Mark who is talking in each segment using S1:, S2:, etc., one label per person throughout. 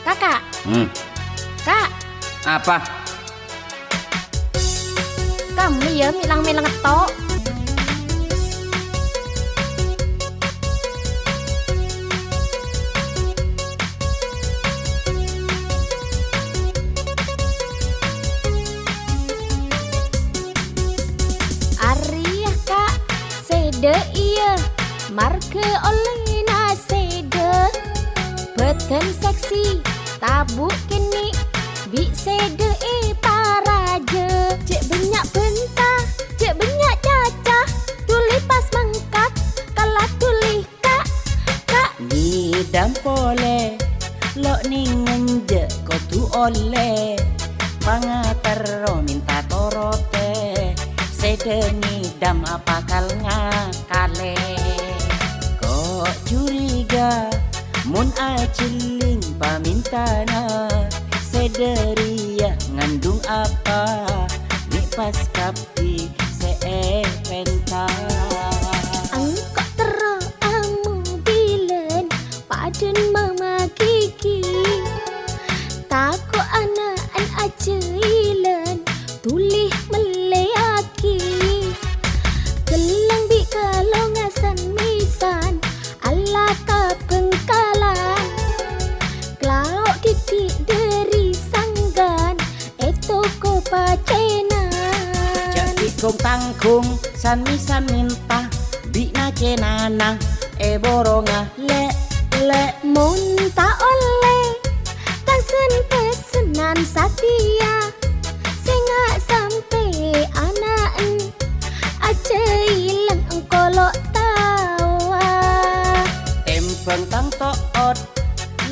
S1: Kakak. Kak.
S2: Apa?
S1: Kamu ya milang-milang tok. Ariah Kak, sede iya. Marke oleh na sede. Beten seksi, tabuk kini. Bi sede paraje. Cek banyak bentah, cek banyak cacah. Tulih pas mengkak, kalah tulih kak. Kak
S2: Ngidam pole, lo ningen je ko tu ole. Pangatero minta torote, sede ngidam apa kal ngakale. Kok curiga, mun aciling pamintana. Sederia ngandung apa ni pas kapi seepenta.
S1: angkok tero amu bilen paden mama kiki. Tako anaan aja ilen tulih meleaki. Gelang bi kalau ngasan misan ala ka pengkalan. Klauk titik dari sanggan eto ko pacenan.
S2: Jadi kong tangkung san misan minta bi na cenana boronga le.
S1: Mun tak oleh tak sen pesenan satia. Sengak sampai anaan aja ilang engkolok tawa.
S2: Tempeng tang toot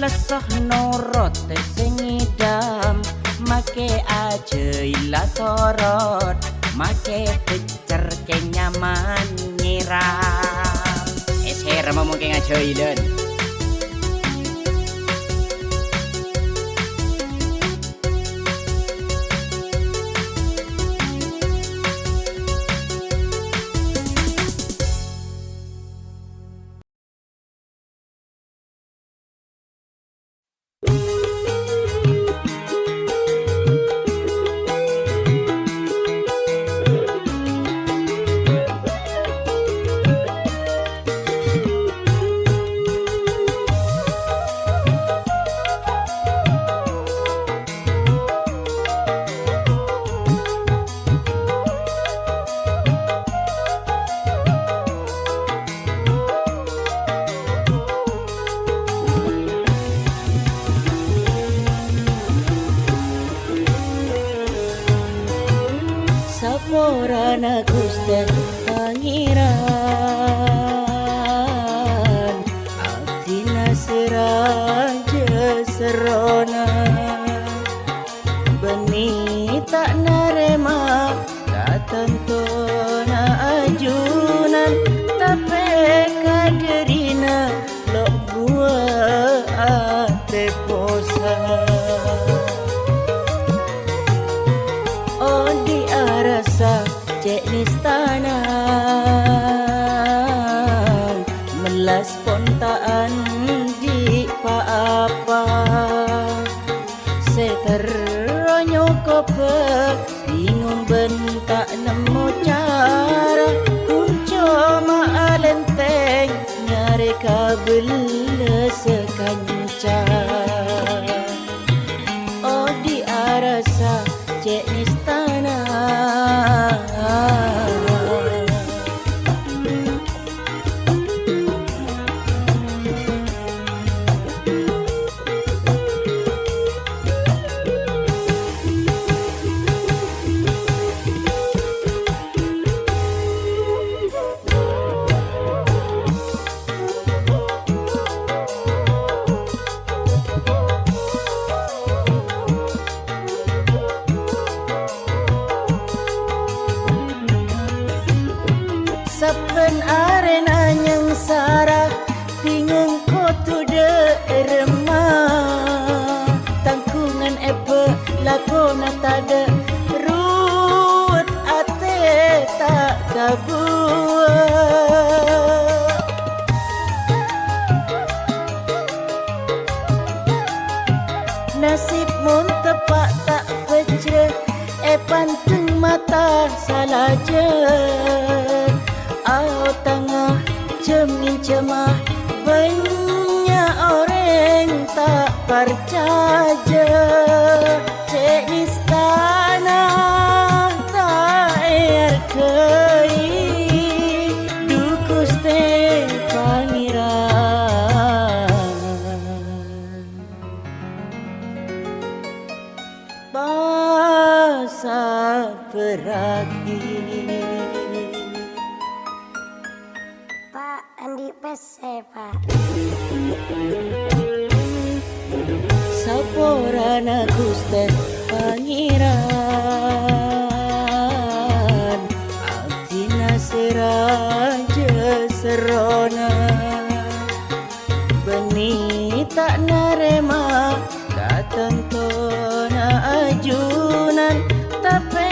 S2: lesah norot sengidam. Make aja ila torot, make pecer ke nyaman nyiram. Ser ngomong ke aja ilen. Saporana Gusti Pangeran, abdina seraja serona. Beni tak narema, tak tentu na ajunan. Tapi kaderina lo buat ate posa. Oh di arasa cek nistana melas spontan di apa seteronyo kope bingung bentak nemu cara kunco maalenteng nyari kabel sekancar. Nasib mun tepak tak pecre, panteng mata salah je. Au tengah cermin cemah, banyak orang tak percaya. Cek istana tak air kei, dukus te pangeran. Basa peragi.
S1: Pak, Andi PC, Pak.
S2: Saporana Gusti Pangeran, abdina seraja serona. Beni tak narema katentona ajunan, tapi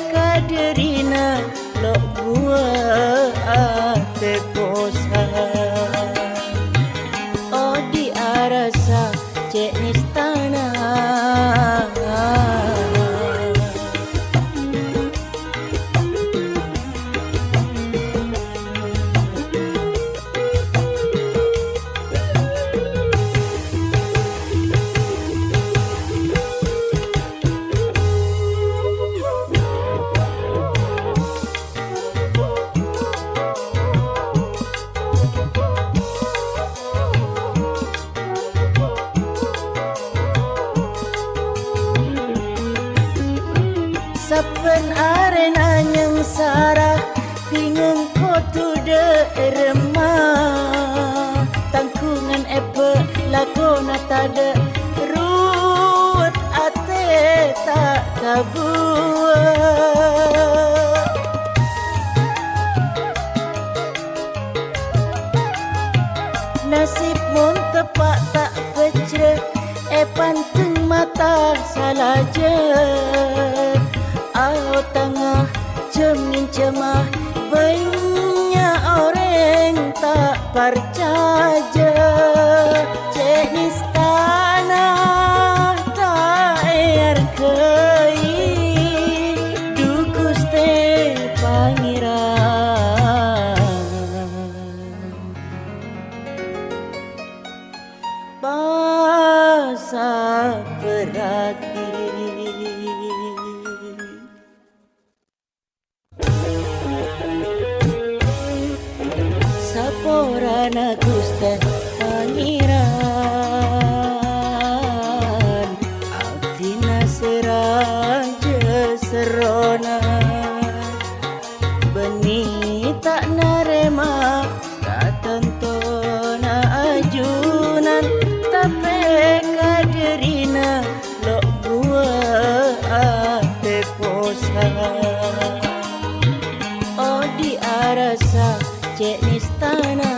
S2: kaderina lo buat ate posa. Oh di arasa cek istana. Saben arena yang sarah, bingung ko tu de remah. Tangkungan epe lakona tada, ruwet ate tak kabuat. Nasib mun tepak tak pecre, panteng mata salah je. Au tengah cermin cemah, banyak orang tak percaya. Cek istana tak air kei, dukus te pangeran. Basa peragi. Saporana Gusti Pangeran, abdina seraja serona. Beni tak narema katentona ajunan, tapi kaderina lo buat ate posa. Oh di arasa cek istana.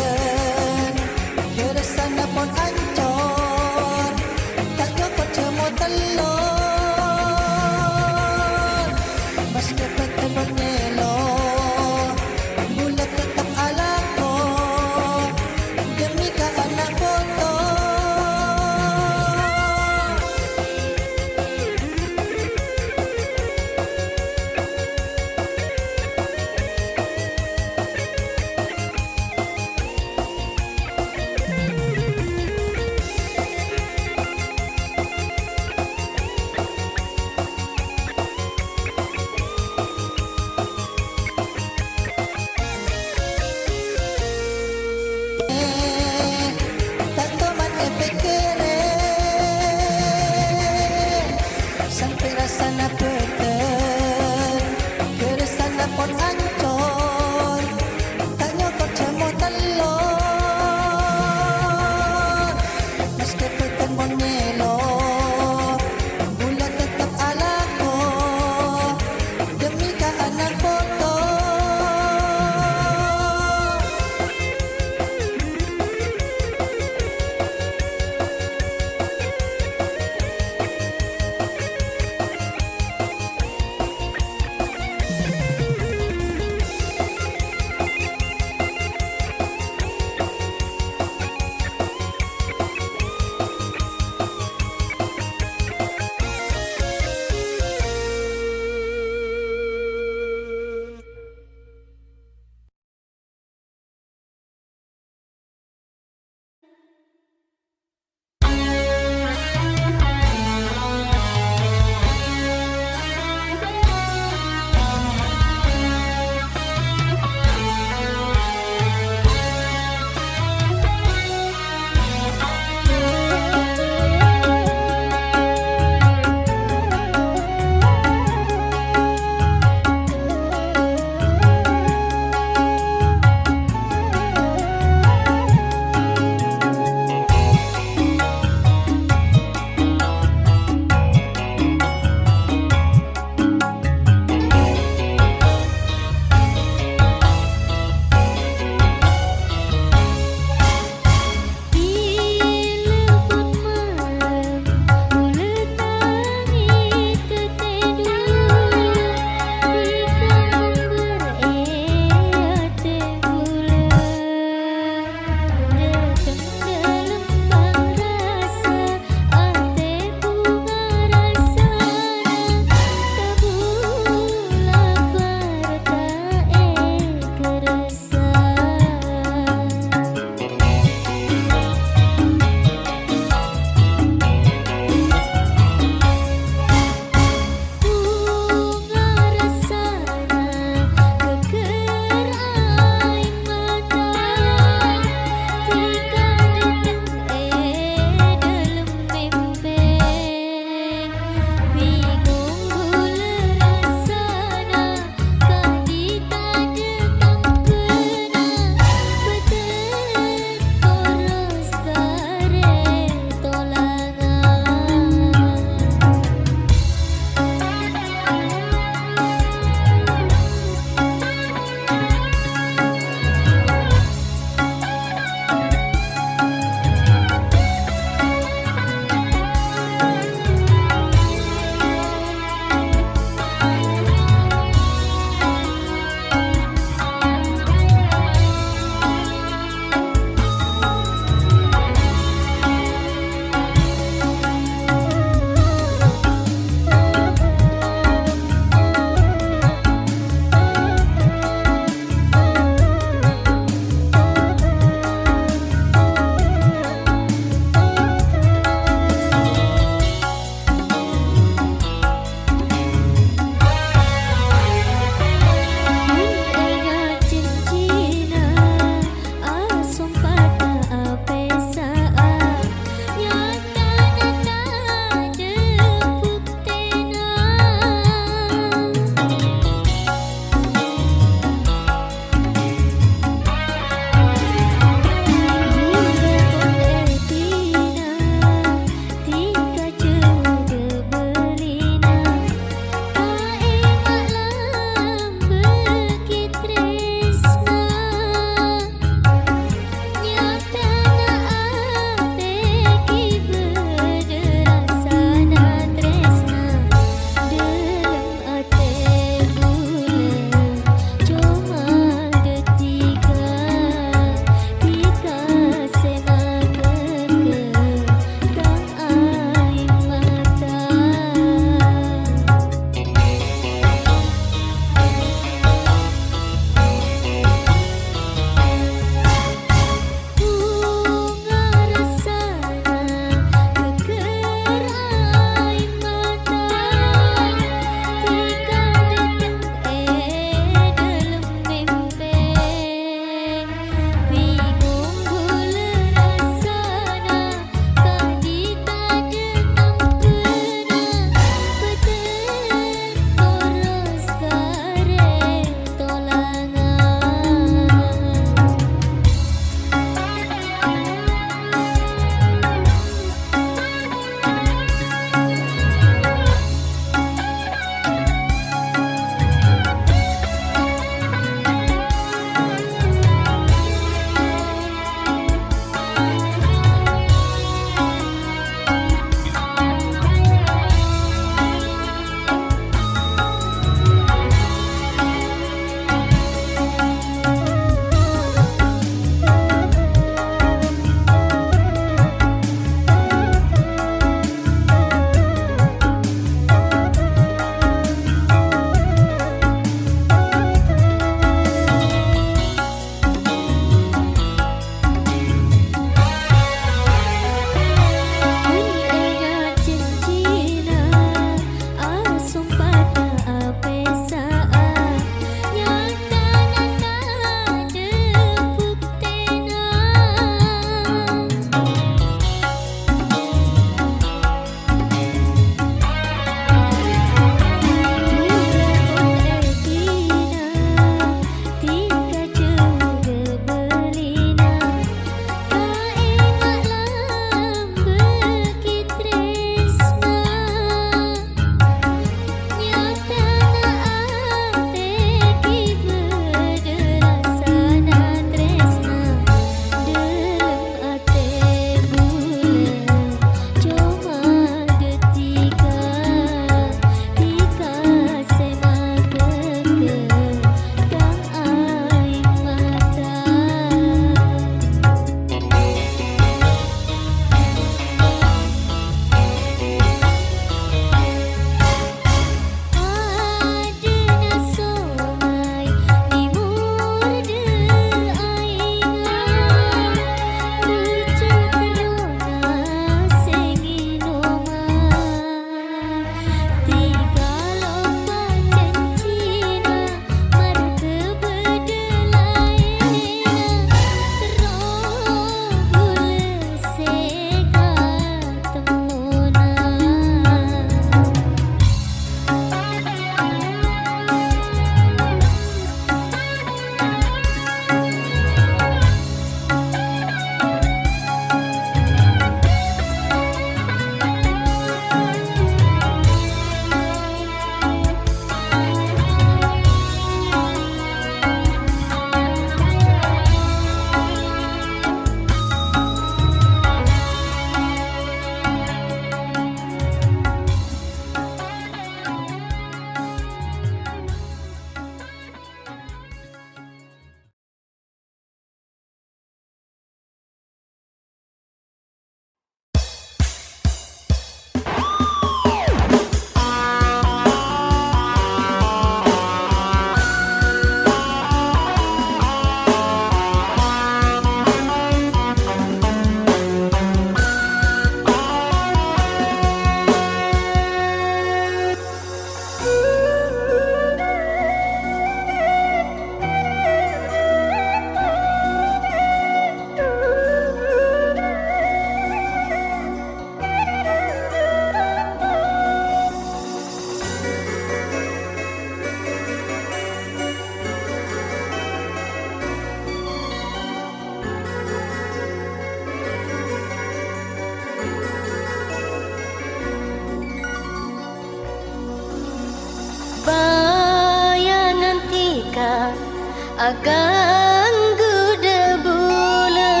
S1: Agang guda bula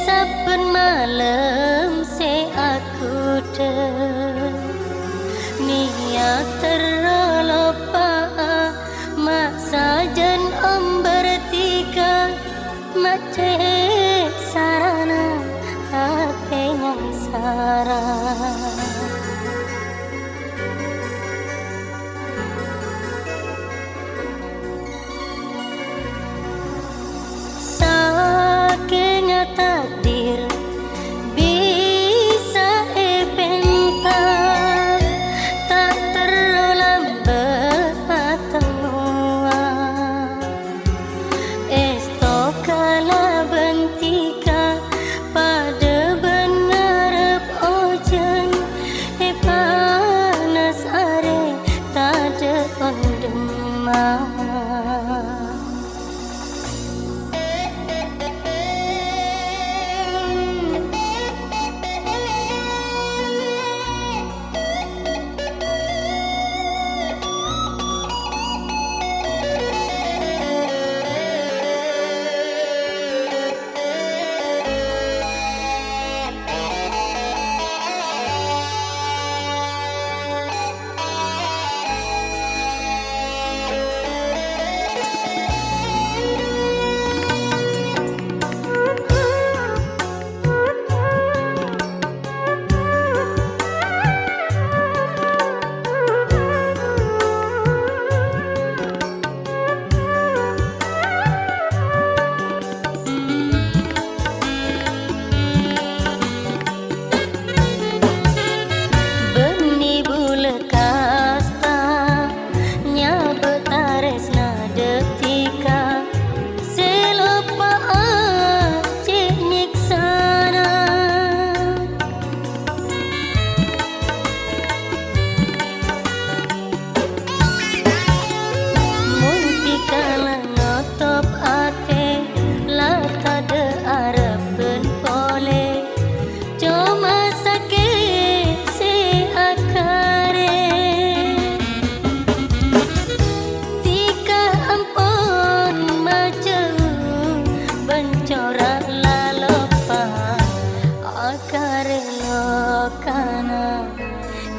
S1: saben malam se aku niat terlupa mak sajan bertiga mace sarana hati yang sarang. Takdir bisa bentar tak terlambat semua estok kala bentika pada bengarap ojen panas are tak ada ondemah.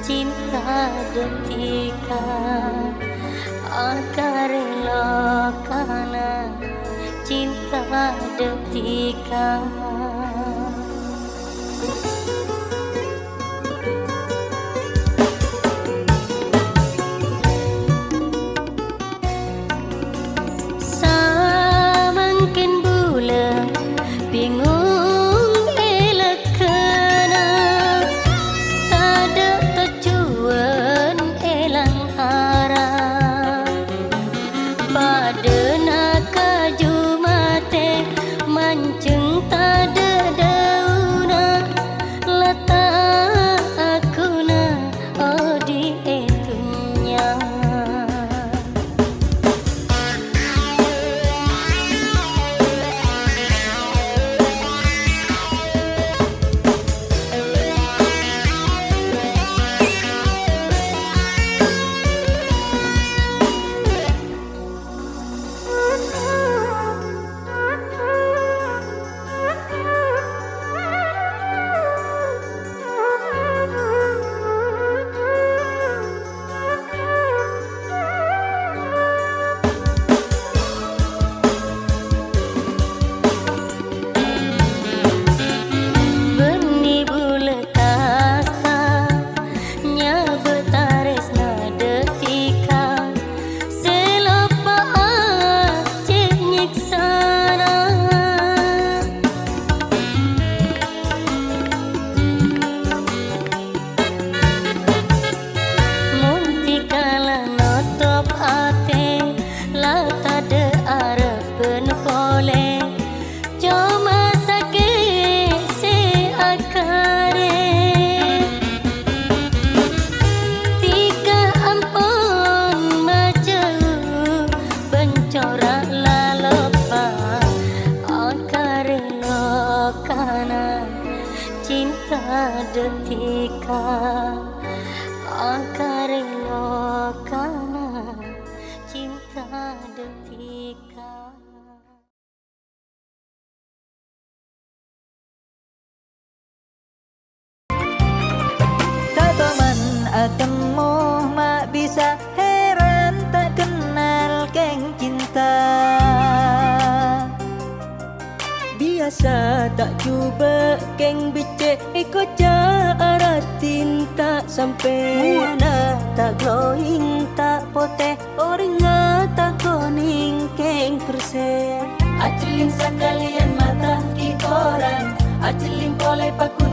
S1: Cinta detika akar lokana cinta detika. Samangkin bulan bingung mancung tada dauna letak aku na odi etunya. Cinta detika akar lokana cinta detika. Biasa tak cuba keng bicek Iko cara tinta sampai Muana tak glowing tak poteh Oringa tak koning keng persen Aciling sekalian mata di koran Aciling boleh paku